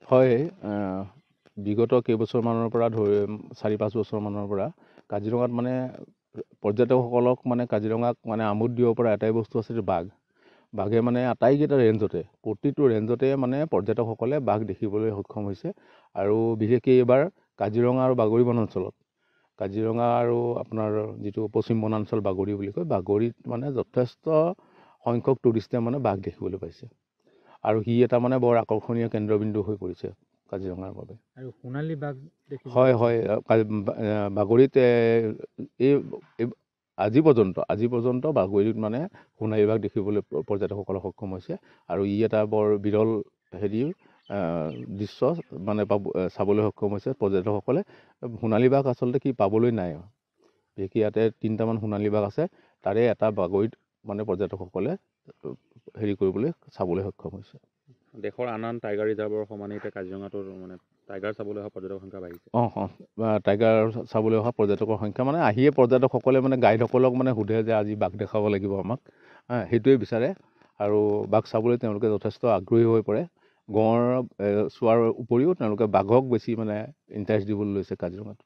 হয়, বিগত কেইবছৰমানৰ পৰা ধৰি 4-5 বছৰমানৰ পৰা কাজিৰঙাত মানে পৰ্যটকসকলক মানে কাজিৰঙাক মানে আমোদ দিব পৰা এটাই বস্তু আছে যে বাঘ। বাঘে মানে আটাইকেইটা ৰেঞ্জতে প্ৰতিটো ৰেঞ্জতে মানে পৰ্যটকসকলে বাঘ দেখিবলৈ সক্ষম হৈছে। আৰু বিশেষকৈ এইবাৰ কাজিৰঙা আৰু বাগৰি বনাঞ্চলত কাজিৰঙা আৰু আপোনাৰ যিটো পশ্চিম বনাঞ্চল বাগৰি বুলি কয়, বাগৰিত মানে যথেষ্ট সংখ্যক টুৰিষ্টে মানে বাঘ দেখিবলৈ পাইছে। আৰু সি এটা মানে বৰ আকৰ্ষণীয় কেন্দ্ৰবিন্দু হৈ পৰিছে কাজিৰঙাৰ বাবে। আৰু সোণালী বাঘ হয় হয়, বাগৰিত আজি পৰ্যন্ত বাগৰিত মানে সোণালী বাঘ দেখিবলৈ পৰ্যটকসকলে সক্ষম হৈছে। আৰু ই এটা বৰ বিৰল দৃশ্য মানে চাবলৈ সক্ষম হৈছে পৰ্যটকসকলে। সোণালী বাঘ আচলতে কি পাবলৈ নাই। বিশেষকৈ ইয়াতে 3টামান সোণালী বাঘ আছে, তাৰে এটা বাগৰিত মানে পৰ্যটকসকলে চাবলৈ সক্ষম হৈছে। দেশৰ আন টাইগাৰ ৰিজাৰ্ভৰ সমানে এতিয়া কাজিৰঙাটোৰ মানে টাইগাৰ চাবলৈ অহা পৰ্যটকৰ সংখ্যা বাঢ়িছে। টাইগাৰ চাবলৈ অহা পৰ্যটকৰ সংখ্যা মানে আহিয়ে পৰ্যটকসকলে মানে গাইডসকলক মানে সোধে যে আজি বাঘ দেখাব লাগিব আমাক, সেইটোৱে বিচাৰে। আৰু বাঘ চাবলৈ তেওঁলোকে যথেষ্ট আগ্ৰহী হৈ পৰে। গঁড় চোৱাৰ উপৰিও তেওঁলোকে বাঘক বেছি মানে ইণ্টাৰেষ্ট দিবলৈ লৈছে কাজিৰঙাত।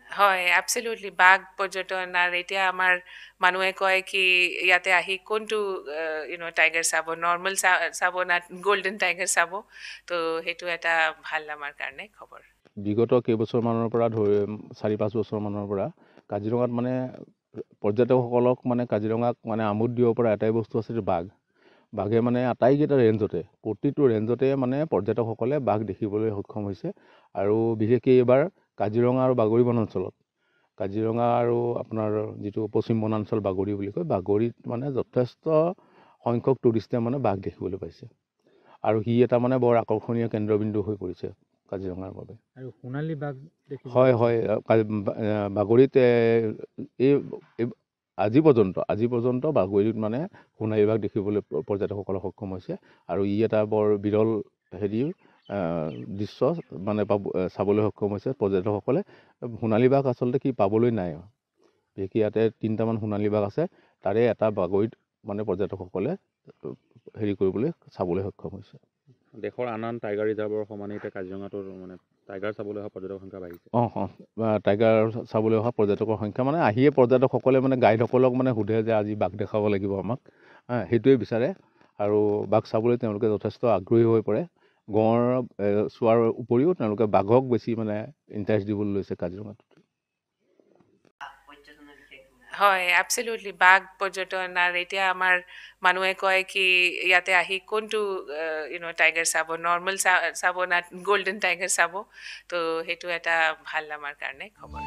হয়, এবছলিউটলি বাঘ পৰ্যটন। আৰু এতিয়া আমাৰ মানুহে কয় কি ইয়াতে আহি কোনটো টাইগাৰ চাব, নৰ্মেল চাব না গল্ডেন টাইগাৰ চাব। তো সেইটো এটা ভাল আমাৰ কাৰণে খবৰ। বিগত কেইবছৰমানৰ পৰা ধৰি 4-5 বছৰমানৰ পৰা কাজিৰঙাত মানে পৰ্যটকসকলক মানে কাজিৰঙাক মানে আমোদ দিব পৰা এটাই বস্তু আছে যে বাঘ। বাঘে মানে আটাইকেইটা ৰেঞ্জতে প্ৰতিটো ৰেঞ্জতে মানে পৰ্যটকসকলে বাঘ দেখিবলৈ সক্ষম হৈছে। আৰু বিশেষকৈ এইবাৰ কাজিৰঙা আৰু বাগৰি বনাঞ্চলত কাজিৰঙা আৰু আপোনাৰ যিটো পশ্চিম বনাঞ্চল বাগৰি বুলি কয়, বাগৰিত মানে যথেষ্ট সংখ্যক টুৰিষ্টে মানে বাঘ দেখিবলৈ পাইছে। আৰু সি এটা মানে বৰ আকৰ্ষণীয় কেন্দ্ৰবিন্দু হৈ পৰিছে কাজিৰঙাৰ বাবে। আৰু সোণালী বাঘ হয় হয়, বাগৰিত আজি পৰ্যন্ত বাগৰিত মানে সোণালী বাঘ দেখিবলৈ পৰ্যটকসকলে সক্ষম হৈছে। আৰু ই এটা বৰ বিৰল দৃশ্য মানে চাবলৈ সক্ষম হৈছে পৰ্যটকসকলে। সোণালী বাঘ আচলতে কি পাবলৈ নাই। বিশেষকৈ ইয়াতে 3টামান সোণালী বাঘ আছে, তাৰে এটা বাগৰিত মানে পৰ্যটকসকলে চাবলৈ সক্ষম হৈছে। দেশৰ আন টাইগাৰ ৰিজাৰ্ভৰ সমানে এতিয়া কাজিৰঙাটোৰ মানে টাইগাৰ চাবলৈ অহা পৰ্যটকৰ সংখ্যা বাঢ়িছে। টাইগাৰ চাবলৈ অহা পৰ্যটকৰ সংখ্যা মানে আহিয়ে পৰ্যটকসকলে মানে গাইডসকলক মানে সোধে যে আজি বাঘ দেখাব লাগিব আমাক, সেইটোৱে বিচাৰে। আৰু বাঘ চাবলৈ তেওঁলোকে যথেষ্ট আগ্ৰহী হৈ পৰে। গঁড় চোৱাৰ উপৰিও তেওঁলোকে বাঘক বেছি মানে ইণ্টাৰেষ্ট দিবলৈ লৈছে কাজিৰঙাত। হয়, এবছলিউটলি বাঘ পৰ্যটন। আৰু এতিয়া আমাৰ মানুহে কয় কি ইয়াতে আহি কোনটো টাইগাৰ চাব, নৰ্মেল চাব না গল্ডেন টাইগাৰ চাব। তো সেইটো এটা ভাল আমাৰ কাৰণে খবৰ।